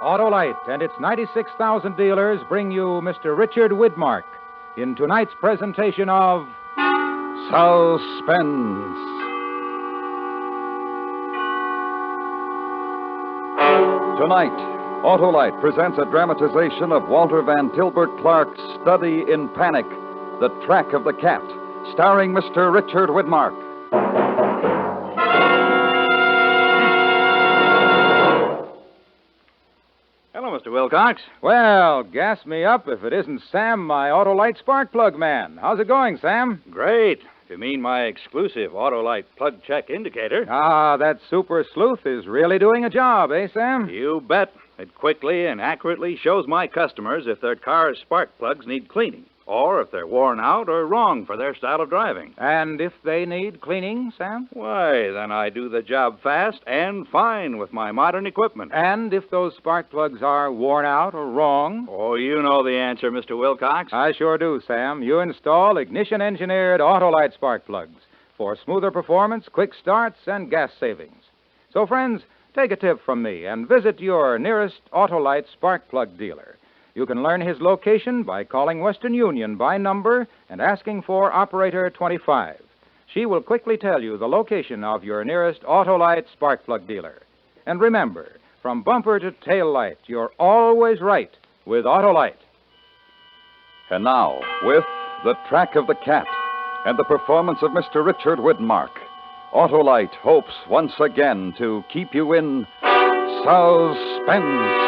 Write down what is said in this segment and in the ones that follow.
Autolite and its 96,000 dealers bring you Mr. Richard Widmark in tonight's presentation of Suspense. Tonight, Autolite presents a dramatization of Walter Van Tilburg Clark's Study in Panic, The Track of the Cat, starring Mr. Richard Widmark. Hello, Mr. Wilcox. Well, gas me up if it isn't Sam, my Autolite spark plug man. How's it going, Sam? Great. If you mean my exclusive Autolite plug check indicator. Ah, that super sleuth is really doing a job, eh, Sam? You bet. It quickly and accurately shows my customers if their car's spark plugs need cleaning, or if they're worn out or wrong for their style of driving. And if they need cleaning, Sam? Why, then I do the job fast and fine with my modern equipment. And if those spark plugs are worn out or wrong? Oh, you know the answer, Mr. Wilcox. I sure do, Sam. You install ignition-engineered Autolite spark plugs for smoother performance, quick starts, and gas savings. So, friends, take a tip from me and visit your nearest Autolite spark plug dealer. You can learn his location by calling Western Union by number and asking for Operator 25. She will quickly tell you the location of your nearest Autolite spark plug dealer. And remember, from bumper to tail light, you're always right with Autolite. And now, with The Track of the Cat and the performance of Mr. Richard Widmark, Autolite hopes once again to keep you in suspense.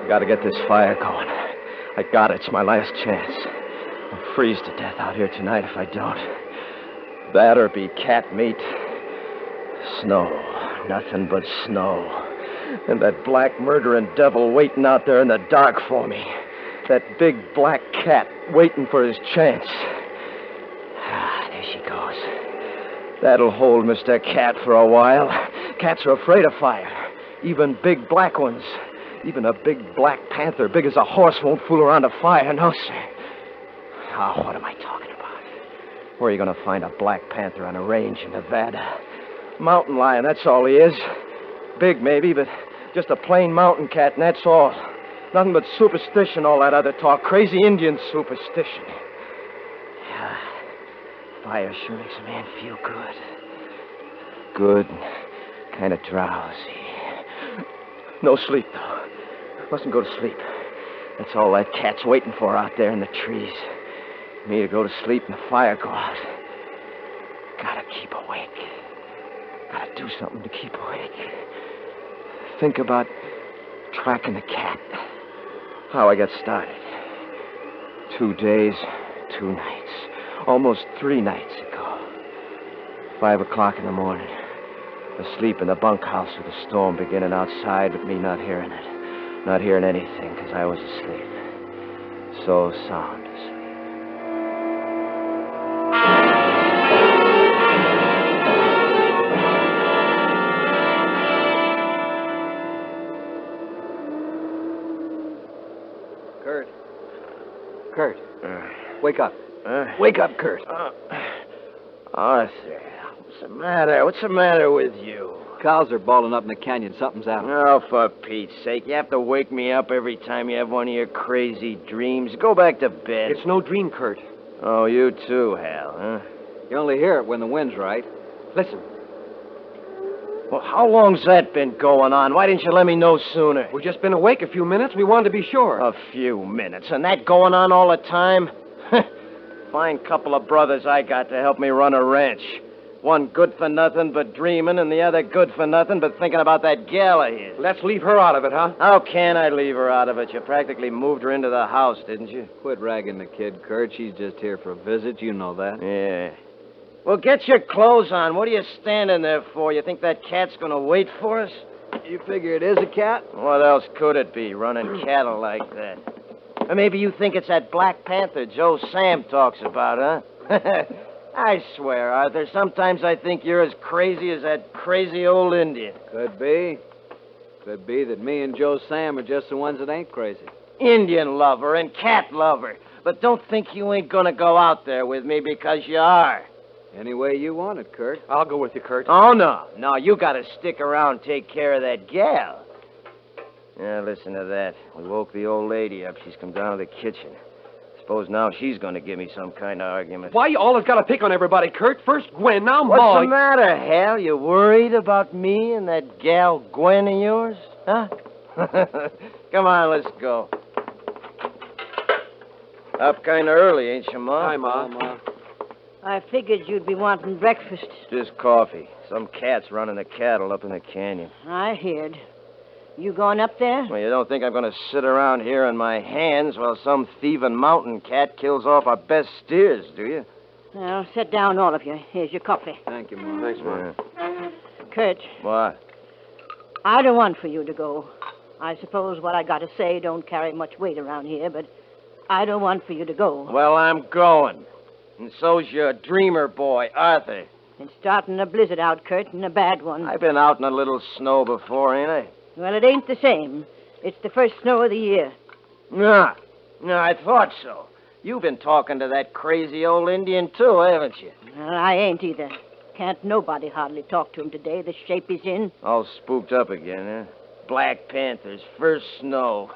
Got to get this fire going. I got it. It's my last chance. I'll freeze to death out here tonight if I don't. That or be cat meat. Snow. Nothing but snow. And that black murdering devil waiting out there in the dark for me. That big black cat waiting for his chance. Ah, there she goes. That'll hold Mr. Cat for a while. Cats are afraid of fire. Even big black ones. Even a big black panther, big as a horse, won't fool around a fire, no, sir. Oh, what am I talking about? Where are you going to find a black panther on a range in Nevada? Mountain lion, that's all he is. Big, maybe, but just a plain mountain cat, and that's all. Nothing but superstition, all that other talk. Crazy Indian superstition. Yeah, fire sure makes a man feel good. Good, kind of drowsy. No sleep, though. Mustn't go to sleep. That's all that cat's waiting for out there in the trees. Me to go to sleep and the fire go out. Gotta keep awake. Gotta do something to keep awake. Think about tracking the cat. How I got started. 2 days, 2 nights. Almost 3 nights ago. 5 o'clock in the morning. Asleep in the bunkhouse with the storm beginning outside, but me not hearing it. Not hearing anything, because I was asleep. So sound asleep. Kurt. Wake up. Wake up, Kurt. Arthur, what's the matter? What's the matter with you? Cows are balling up in the canyon. Something's out. Oh, for Pete's sake. You have to wake me up every time you have one of your crazy dreams. Go back to bed. It's no dream, Kurt. Oh, you too, Hal, huh? You only hear it when the wind's right. Listen. Well, how long's that been going on? Why didn't you let me know sooner? We've just been awake a few minutes. We wanted to be sure. A few minutes. And that going on all the time? Fine couple of brothers I got to help me run a ranch. One good for nothing but dreaming, and the other good for nothing but thinking about that gal of his. Let's leave her out of it, huh? How can I leave her out of it? You practically moved her into the house, didn't you? Quit ragging the kid, Kurt. She's just here for a visit. You know that. Yeah. Well, get your clothes on. What are you standing there for? You think that cat's going to wait for us? You figure it is a cat? What else could it be, running cattle like that? Or maybe you think it's that Black Panther Joe Sam talks about, huh? I swear, Arthur, sometimes I think you're as crazy as that crazy old Indian. Could be. Could be that me and Joe Sam are just the ones that ain't crazy. Indian lover and cat lover. But don't think you ain't gonna go out there with me because you are. Any way you want it, Kurt. I'll go with you, Kurt. Oh, no. No, you gotta stick around and take care of that gal. Yeah, listen to that. We woke the old lady up. She's come down to the kitchen. Suppose now she's gonna give me some kind of argument. Why you always gotta pick on everybody, Kurt? First Gwen, now What's Ma. the matter, Hal? You worried about me and that gal Gwen of yours? Huh? Come on, let's go. Up kind of early, ain't you, Ma? Hi, Ma. Ma. I figured you'd be wanting breakfast. Just coffee. Some cat's running the cattle up in the canyon. I heard. You going up there? Well, you don't think I'm going to sit around here on my hands while some thieving mountain cat kills off our best steers, do you? Well, sit down, all of you. Here's your coffee. Thank you, Ma. Thanks, Ma. Kurt, What? I don't want for you to go. I suppose what I got to say don't carry much weight around here, but I don't want for you to go. Well, I'm going. And so's your dreamer boy, Arthur. It's starting a blizzard out, Kurt, and a bad one. I've been out in a little snow before, ain't I? Well, it ain't the same. It's the first snow of the year. No, I thought so. You've been talking to that crazy old Indian, too, haven't you? Well, I ain't either. Can't nobody hardly talk to him today, the shape he's in. All spooked up again, huh? Black Panther's first snow.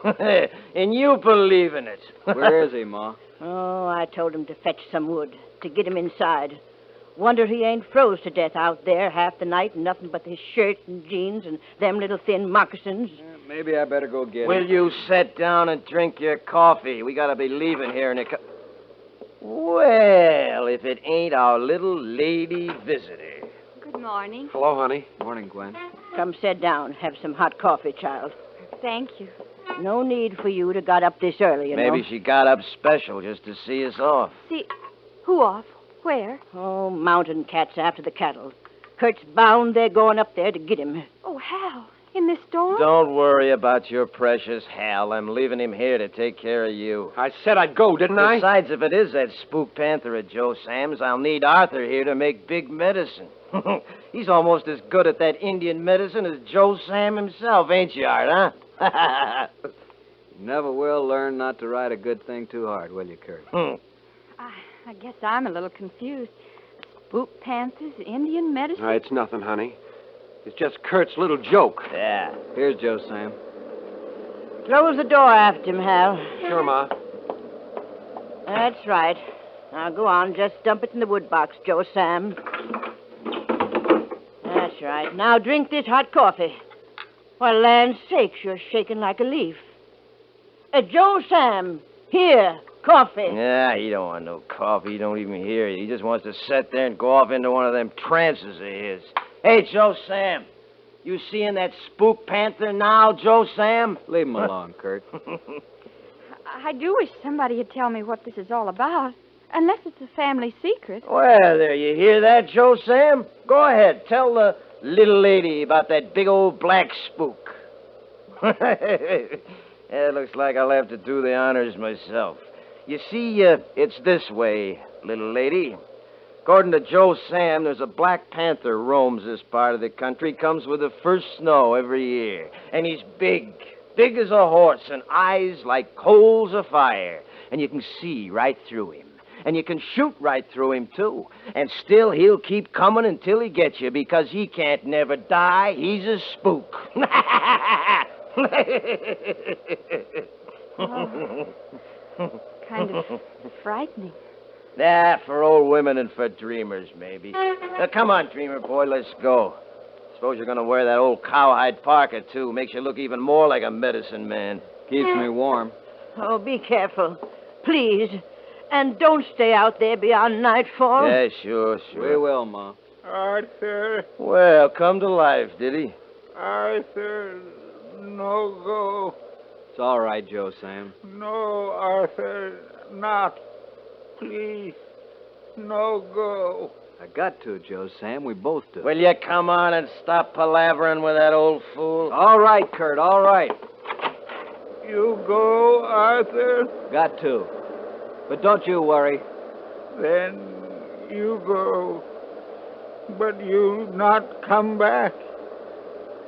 And you believe in it. Where is he, Ma? Oh, I told him to fetch some wood, to get him inside. Wonder he ain't froze to death out there half the night and nothing but his shirt and jeans and them little thin moccasins. Maybe I better go get Will him. you sit down and drink your coffee? We gotta be leaving here in a Well, if it ain't our little lady visitor. Good morning. Hello, honey. Morning, Gwen. Come sit down, have some hot coffee, child. Thank you. No need for you to got up this early, you know. Maybe she got up special just to see us off. See, who off? Where? Oh, mountain cats after the cattle. Kurt's bound they're going up there to get him. Oh, Hal. In this storm? Don't worry about your precious Hal. I'm leaving him here to take care of you. I said I'd go, didn't I? Besides, if it is that spook panther of Joe Sam's, I'll need Arthur here to make big medicine. He's almost as good at that Indian medicine as Joe Sam himself, ain't you, Art, huh? You never will learn not to ride a good thing too hard, will you, Kurt? I guess I'm a little confused. Spook panthers, Indian medicine? It's nothing, honey. It's just Kurt's little joke. Yeah. Here's Joe Sam. Close the door after him, Hal. Sure, Ma. That's right. Now go on, just dump it in the wood box, Joe Sam. That's right. Now drink this hot coffee. For land's sakes, you're shaking like a leaf. Joe Sam, here, coffee. Yeah, he don't want no coffee. He don't even hear you. He just wants to sit there and go off into one of them trances of his. Hey, Joe Sam. You seeing that spook panther now, Joe Sam? Leave him alone, Kurt. I do wish somebody would tell me what this is all about. Unless it's a family secret. Well, there, you hear that, Joe Sam? Go ahead. Tell the little lady about that big old black spook. It looks like I'll have to do the honors myself. You see, it's this way, little lady. According to Joe Sam, there's a black panther roams this part of the country, comes with the first snow every year. And he's big as a horse, and eyes like coals of fire. And you can see right through him. And you can shoot right through him, too. And still he'll keep coming until he gets you, because he can't never die. He's a spook. Kind of frightening. For old women and for dreamers, maybe. Now, come on, dreamer boy, let's go. Suppose you're going to wear that old cowhide parka, too. Makes you look even more like a medicine man. Keeps me warm. Oh, be careful. Please. And don't stay out there beyond nightfall. Yeah, sure. We will, Ma. Arthur, Well, come to life, did he? Arthur, no go. It's all right, Joe Sam. No, Arthur, not. Please, no go. I got to, Joe Sam. We both do. Will you come on and stop palavering with that old fool? All right, Kurt, all right. You go, Arthur, Got to. But don't you worry. then you go. But you not come back.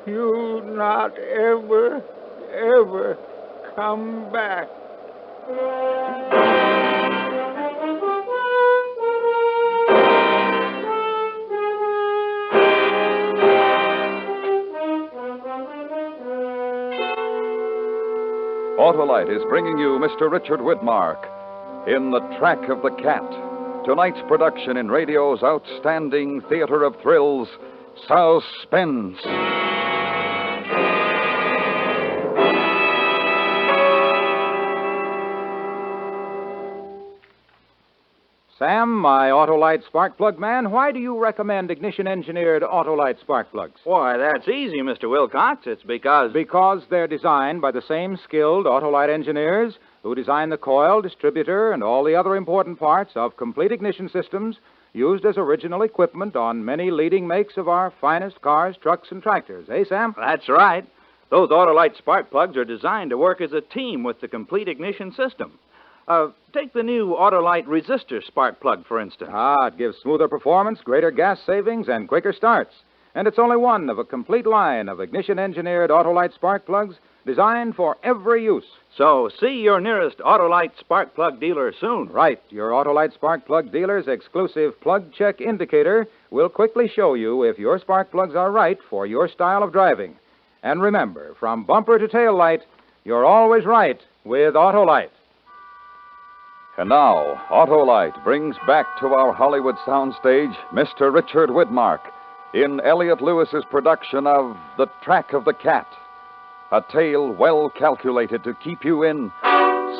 You not ever come back. Autolite is bringing you Mr. Richard Widmark in The Track of the Cat. Tonight's production in radio's outstanding theater of thrills, Suspense. Sam, my Autolite spark plug man, why do you recommend ignition-engineered Autolite spark plugs? Why, that's easy, Mr. Wilcox. It's because... Because they're designed by the same skilled Autolite engineers who design the coil, distributor, and all the other important parts of complete ignition systems used as original equipment on many leading makes of our finest cars, trucks, and tractors. Eh, Sam? That's right. Those Autolite spark plugs are designed to work as a team with the complete ignition system. Take the new Autolite resistor spark plug, for instance. It gives smoother performance, greater gas savings, and quicker starts. And it's only one of a complete line of ignition-engineered Autolite spark plugs designed for every use. So see your nearest Autolite spark plug dealer soon. Right. Your Autolite spark plug dealer's exclusive plug check indicator will quickly show you if your spark plugs are right for your style of driving. And remember, from bumper to tail light, you're always right with Autolite. And now, Autolite brings back to our Hollywood soundstage Mr. Richard Widmark in Elliot Lewis's production of The Track of the Cat, a tale well calculated to keep you in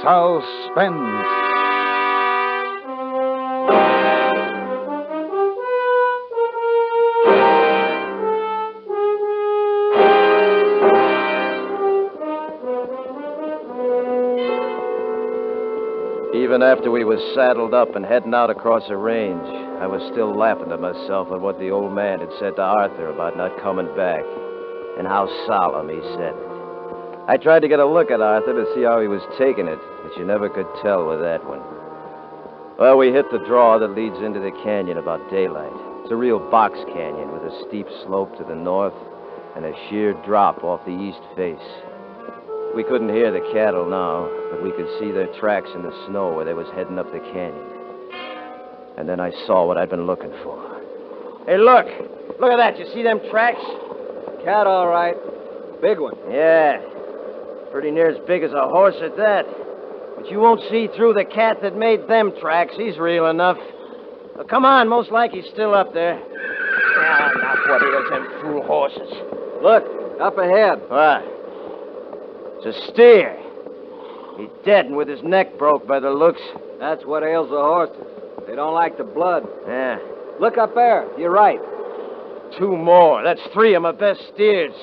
suspense. Even after we was saddled up and heading out across the range, I was still laughing to myself at what the old man had said to Arthur about not coming back, and how solemn he said it. I tried to get a look at Arthur to see how he was taking it, but you never could tell with that one. Well, we hit the draw that leads into the canyon about daylight. It's a real box canyon with a steep slope to the north and a sheer drop off the east face. We couldn't hear the cattle now, but we could see their tracks in the snow where they was heading up the canyon. And then I saw what I'd been looking for. Hey, look! Look at that. You see them tracks? Cat, all right. Big one. Yeah. Pretty near as big as a horse at that. But you won't see through the cat that made them tracks. He's real enough. Well, come on. Most like he's still up there. Not what ails them fool horses. Look, up ahead. What? It's a steer. He's dead and with his neck broke by the looks. That's what ails the horses. They don't like the blood. Yeah. Look up there. You're right. 2 more. That's 3 of my best steers.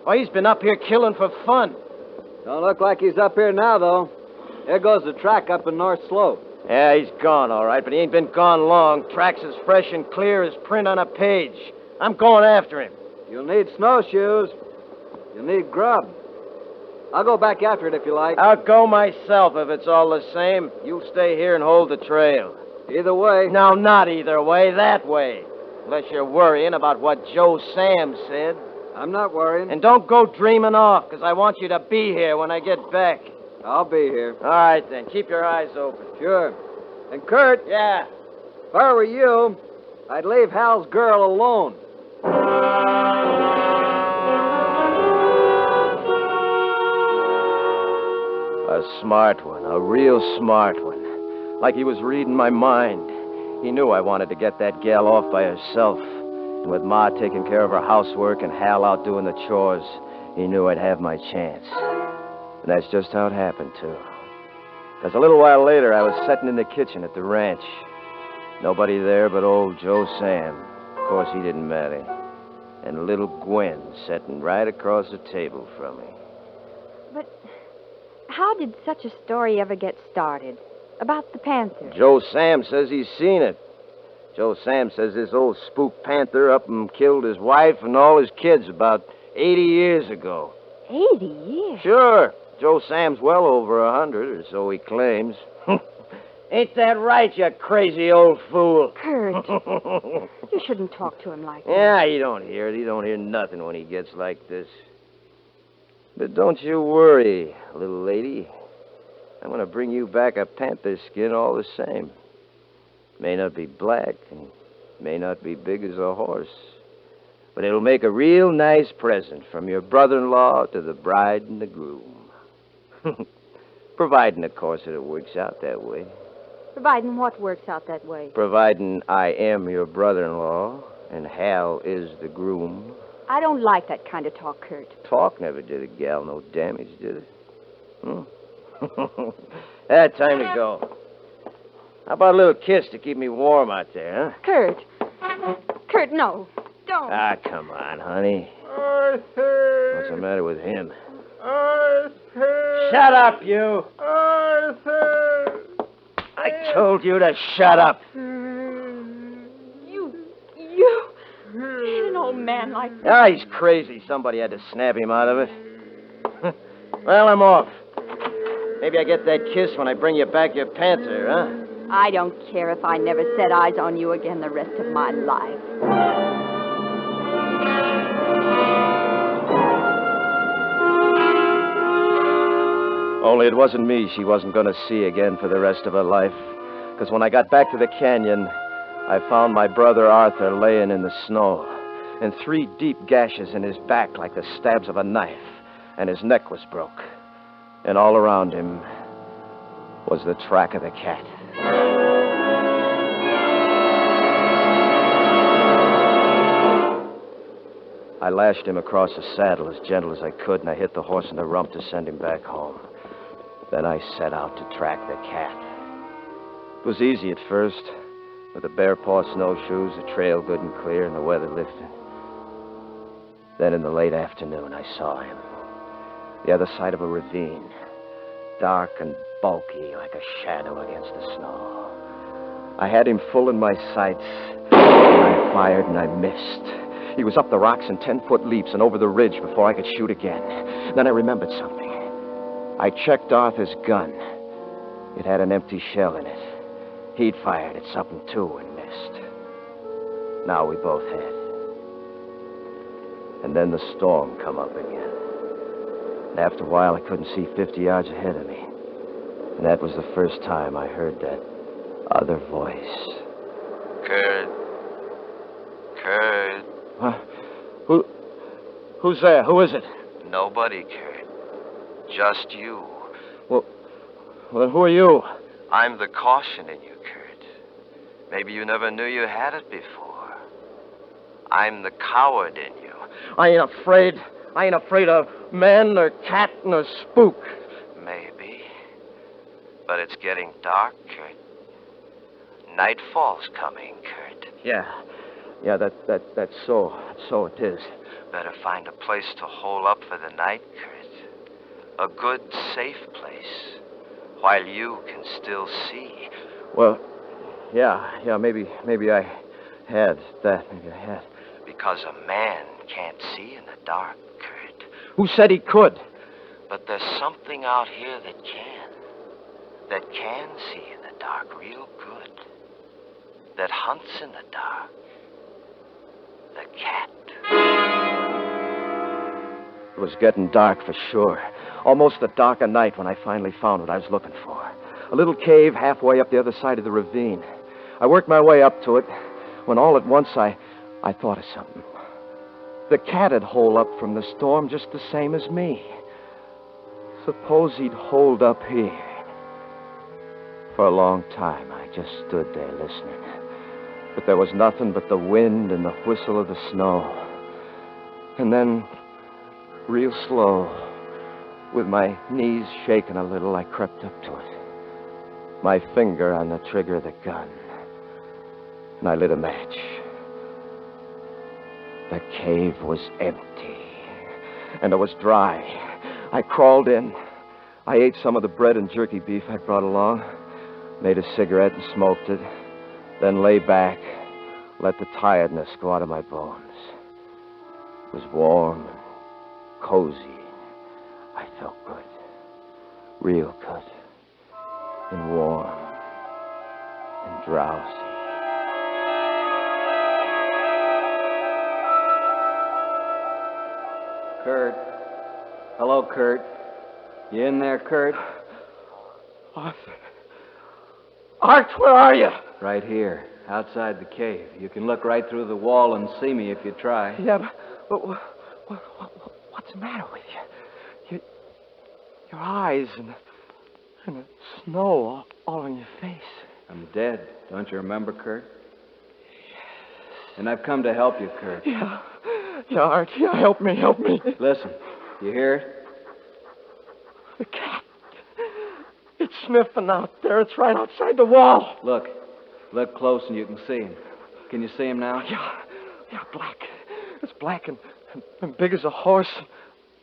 Why, he's been up here killing for fun. Don't look like he's up here now, though. There goes the track up in North Slope. Yeah, he's gone, all right, but he ain't been gone long. Track's as fresh and clear as print on a page. I'm going after him. You'll need snowshoes. You'll need grub. I'll go back after it if you like. I'll go myself if it's all the same. You stay here and hold the trail. Either way. No, not either way. That way. Unless you're worrying about what Joe Sam said. I'm not worrying. And don't go dreaming off, because I want you to be here when I get back. I'll be here. All right, then. Keep your eyes open. Sure. And Kurt. Yeah? If I were you, I'd leave Hal's girl alone. A smart one. A real smart one. Like he was reading my mind. He knew I wanted to get that gal off by herself. And with Ma taking care of her housework and Hal out doing the chores, he knew I'd have my chance. And that's just how it happened, too. Because a little while later, I was sitting in the kitchen at the ranch. Nobody there but old Joe Sam. Of course, he didn't matter. And little Gwen sitting right across the table from me. But how did such a story ever get started? About the panther? Joe Sam says he's seen it. Joe Sam says this old spook panther up and killed his wife and all his kids about 80 years ago. 80 years? Sure. Joe Sam's well over 100, or so he claims. Ain't that right, you crazy old fool? Kurt, you shouldn't talk to him like that. Yeah, he don't hear it. He don't hear nothing when he gets like this. But don't you worry, little lady. I'm going to bring you back a panther skin all the same. May not be black and may not be big as a horse. But it'll make a real nice present from your brother-in-law to the bride and the groom. Providing, of course, that it works out that way. Providing what works out that way? Providing I am your brother-in-law and Hal is the groom. I don't like that kind of talk, Kurt. Talk never did a gal no damage, did it? Time to go. How about a little kiss to keep me warm out there, huh? Kurt. Kurt, no. Don't. Ah, come on, honey. Arthur! What's the matter with him? Arthur! Shut up, you! Arthur! I told you to shut up. You hit an old man like that. Ah, he's crazy. Somebody had to snap him out of it. Well, I'm off. Maybe I get that kiss when I bring you back your panther, huh? I don't care if I never set eyes on you again the rest of my life. Only it wasn't me she wasn't going to see again for the rest of her life. Because when I got back to the canyon, I found my brother Arthur laying in the snow, and 3 deep gashes in his back like the stabs of a knife, and his neck was broke. And all around him was the track of the cat. I lashed him across the saddle as gentle as I could, and I hit the horse in the rump to send him back home. Then I set out to track the cat. It was easy at first, with the bare paw snowshoes, the trail good and clear, and the weather lifted. Then in the late afternoon, I saw him. The other side of a ravine, dark and bulky like a shadow against the snow. I had him full in my sights, and I fired and I missed. He was up the rocks in 10-foot leaps and over the ridge before I could shoot again. Then I remembered something. I checked Arthur's gun. It had an empty shell in it. He'd fired at something, too, and missed. Now we both had. And then the storm come up again. And after a while, I couldn't see 50 yards ahead of me. And that was the first time I heard that other voice. Kurt. Kurt. Who's there? Who is it? Nobody, Kurt. Just you. Well, then who are you? I'm the caution in you, Kurt. Maybe you never knew you had it before. I'm the coward in you. I ain't afraid. I ain't afraid of man, nor cat, nor spook. Maybe. But it's getting dark, Kurt. Nightfall's coming, Kurt. Yeah, that's so. So it is. Better find a place to hole up for the night, Kurt. A good, safe place. While you can still see. Well, yeah, maybe I had that. Maybe I had. Because a man can't see in the dark, Kurt. Who said he could? But there's something out here that can. That can see in the dark real good. That hunts in the dark. The cat. It was getting dark for sure. Almost the dark of night when I finally found what I was looking for. A little cave halfway up the other side of the ravine. I worked my way up to it when all at once I thought of something. The cat had holed up from the storm just the same as me. Suppose he'd holed up here. For a long time, I just stood there listening. But there was nothing but the wind and the whistle of the snow. And then, real slow, with my knees shaking a little, I crept up to it. My finger on the trigger of the gun. And I lit a match. The cave was empty. And it was dry. I crawled in. I ate some of the bread and jerky beef I brought along. Made a cigarette and smoked it. Then lay back. Let the tiredness go out of my bones. It was warm and cozy. I felt good. Real good. And warm. And drowsy. Kurt, Hello, Kurt. You in there, Kurt? Arthur. Art, where are you? Right here, outside the cave. You can look right through the wall and see me if you try. Yeah, but what's the matter with you? Your eyes and the snow all on your face. I'm dead. Don't you remember, Kurt? And I've come to help you, Kurt. Yeah, Art. Yeah, help me. Listen, you hear it? The cat. It's sniffing out there. It's right outside the wall. Look close and you can see him. Can you see him now? Yeah, black. It's black and big as a horse.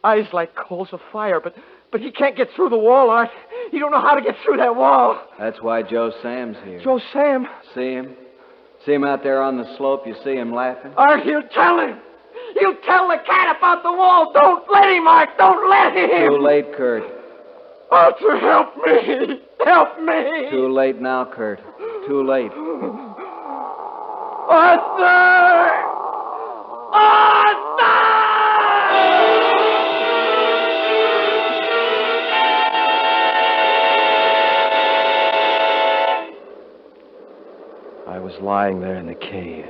Eyes like coals of fire, but he can't get through the wall, Art. He don't know how to get through that wall. That's why Joe Sam's here. Joe Sam? See him? See him out there on the slope? You see him laughing? Art, he'll tell him. He'll tell the cat about the wall. Don't let him, Art. Don't let him. Too late, Kurt. Arthur, help me. Help me. Too late now, Kurt. Too late. Arthur! I was lying there in the cave,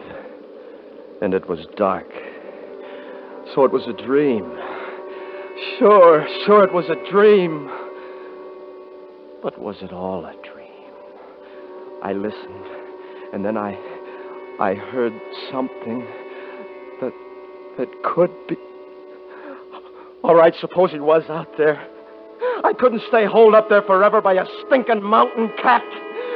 and it was dark. So it was a dream. Sure, it was a dream. But was it all a dream? I listened, and then I heard something that could be... All right, suppose he was out there. I couldn't stay holed up there forever by a stinking mountain cat.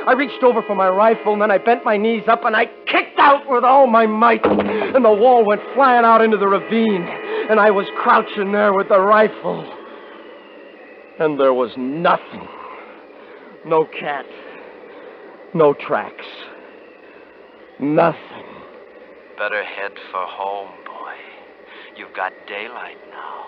I reached over for my rifle, and then I bent my knees up, and I kicked out with all my might. And the wall went flying out into the ravine, and I was crouching there with the rifle. And there was nothing. No cat. No tracks. Nothing. Better head for home, boy. You've got daylight now.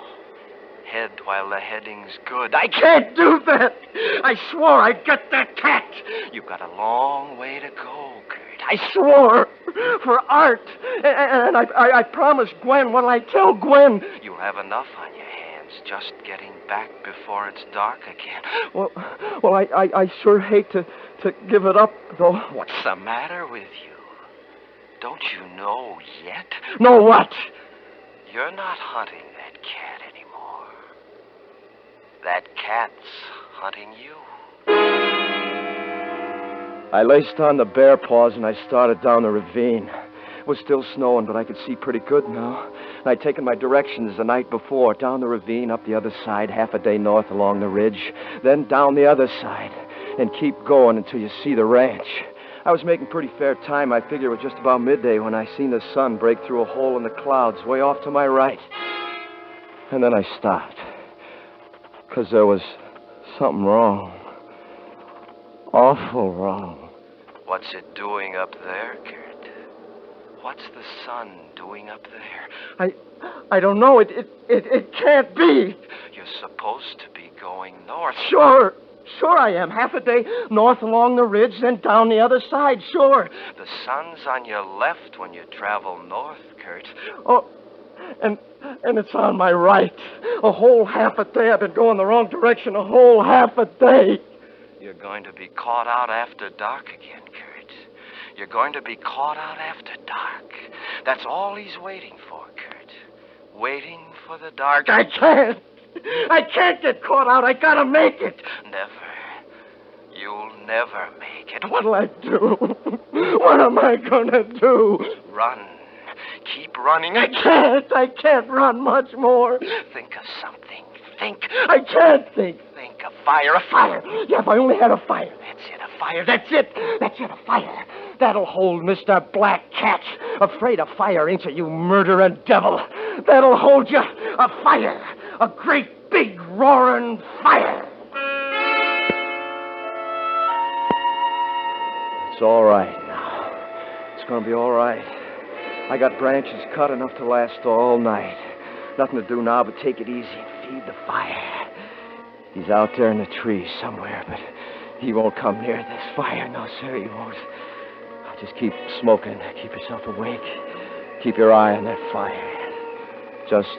Head while the heading's good. I can't do that. I swore I'd get that cat. You've got a long way to go, Kurt. I swore for Art. And I promised Gwen. What'll I tell Gwen? You'll have enough on your hands just getting back before it's dark again. Well, I sure hate to give it up, though. What's the matter with you? Don't you know yet? Know what? You're not hunting that cat anymore. That cat's hunting you. I laced on the bear paws and I started down the ravine. It was still snowing, but I could see pretty good now. And I'd taken my directions the night before, down the ravine, up the other side, half a day north along the ridge, then down the other side, and keep going until you see the ranch. I was making pretty fair time. I figured it was just about midday when I seen the sun break through a hole in the clouds way off to my right. And then I stopped. Because there was something wrong. Awful wrong. What's it doing up there, Kurt? What's the sun doing up there? I don't know. It can't be. You're supposed to be going north. Sure I am. Half a day north along the ridge, then down the other side, sure. The sun's on your left when you travel north, Kurt. Oh, and it's on my right. A whole half a day I've been going the wrong direction. A whole half a day. You're going to be caught out after dark again, Kurt. You're going to be caught out after dark. That's all he's waiting for, Kurt. Waiting for the dark. I can't get caught out. I gotta make it. Never. You'll never make it. What'll I do? What am I gonna do? Run. Keep running. I can't run much more. Think of something. Think. I can't think. Think of fire. A fire. Yeah, if I only had a fire. That's it, a fire. That's it, a fire. That'll hold Mr. Black Cat. Afraid of fire, ain't you, you murdering devil? That'll hold you. A fire. A great, big, roaring fire. It's all right now. It's gonna be all right. I got branches cut enough to last all night. Nothing to do now but take it easy and feed the fire. He's out there in the trees somewhere, but he won't come near this fire. No, sir, he won't. Just keep smoking. Keep yourself awake. Keep your eye on that fire. Just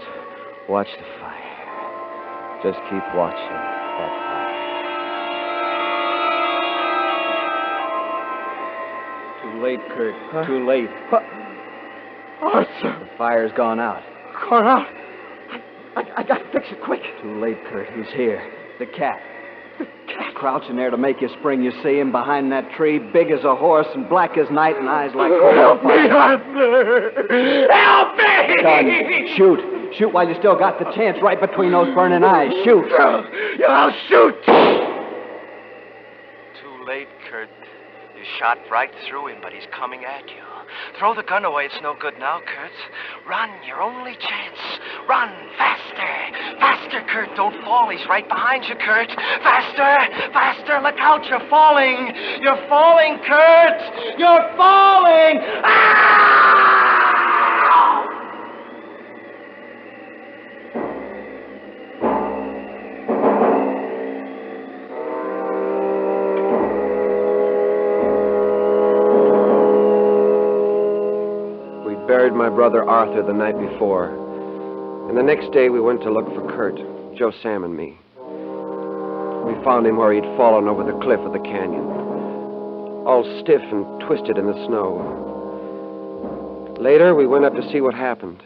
watch the fire. Just keep watching that fire. Too late, Kurt. Too late. Arthur! The fire's gone out. Gone out. I gotta fix it quick. Too late, Kurt. He's here. The cat. Crouching there to make you spring. You see him behind that tree, big as a horse and black as night and eyes like coal. Help me, Arthur! Help me! Son, shoot. Shoot while you still got the chance right between those burning eyes. Shoot. I'll shoot. Too late, Kurt. You shot right through him, but he's coming at you. Throw the gun away. It's no good now, Kurt. Run, your only chance. Run, faster. Faster, Kurt. Don't fall. He's right behind you, Kurt. Faster, faster. Look out, you're falling. You're falling, Kurt. You're falling. Ah! Buried my brother Arthur the night before. And the next day we went to look for Kurt, Joe Sam and me. We found him where he'd fallen over the cliff of the canyon, all stiff and twisted in the snow. Later, we went up to see what happened.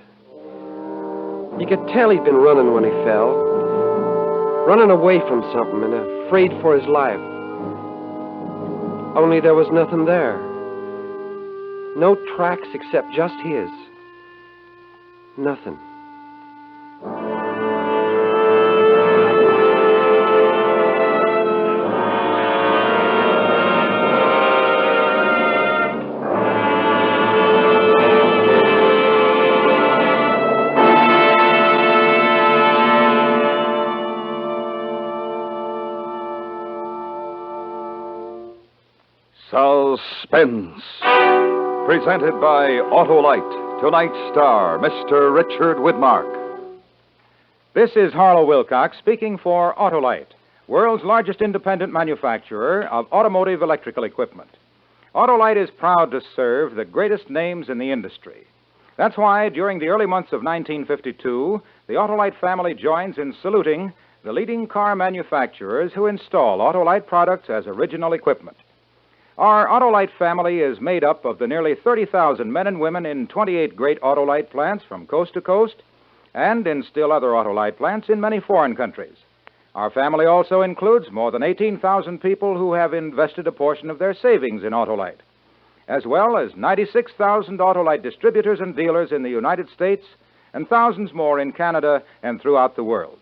You could tell he'd been running when he fell, running away from something and afraid for his life. Only there was nothing there. No tracks except just his. Nothing. Suspense. Presented by Autolite. Tonight's star, Mr. Richard Widmark. This is Harlow Wilcox speaking for Autolite, world's largest independent manufacturer of automotive electrical equipment. Autolite is proud to serve the greatest names in the industry. That's why, during the early months of 1952, the Autolite family joins in saluting the leading car manufacturers who install Autolite products as original equipment. Our Autolite family is made up of the nearly 30,000 men and women in 28 great Autolite plants from coast to coast and in still other Autolite plants in many foreign countries. Our family also includes more than 18,000 people who have invested a portion of their savings in Autolite, as well as 96,000 Autolite distributors and dealers in the United States and thousands more in Canada and throughout the world.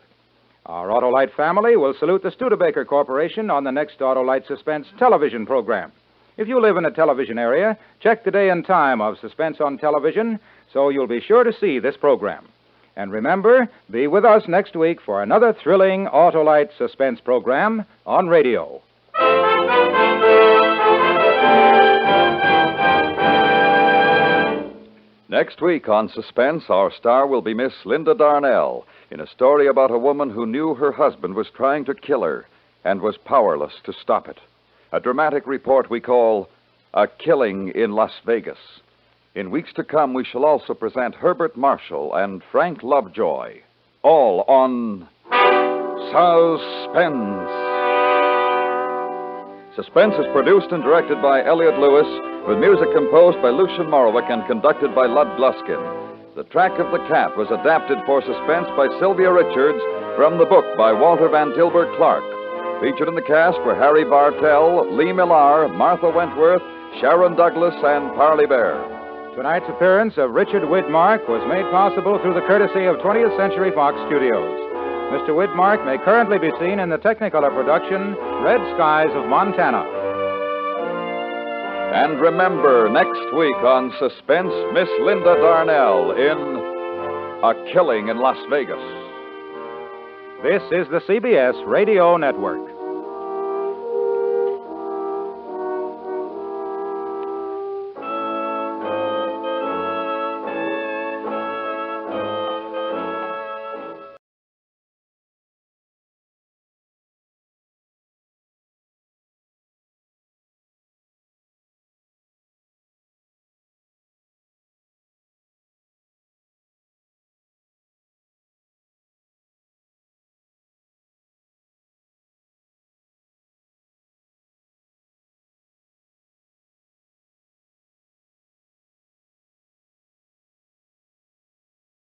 Our Autolite family will salute the Studebaker Corporation on the next Autolite Suspense television program. If you live in a television area, check the day and time of Suspense on television so you'll be sure to see this program. And remember, be with us next week for another thrilling Autolite Suspense program on radio. Next week on Suspense, our star will be Miss Linda Darnell in a story about a woman who knew her husband was trying to kill her and was powerless to stop it. A dramatic report we call A Killing in Las Vegas. In weeks to come, we shall also present Herbert Marshall and Frank Lovejoy, all on Suspense. Suspense is produced and directed by Elliott Lewis, with music composed by Lucian Morowick and conducted by Lud Gluskin. The Track of the Cat was adapted for Suspense by Sylvia Richards from the book by Walter Van Tilburg Clark. Featured in the cast were Harry Bartell, Lee Millar, Martha Wentworth, Sharon Douglas, and Parley Bear. Tonight's appearance of Richard Widmark was made possible through the courtesy of 20th Century Fox Studios. Mr. Widmark may currently be seen in the Technicolor production Red Skies of Montana. And remember, next week on Suspense, Miss Linda Darnell in A Killing in Las Vegas. This is the CBS Radio Network.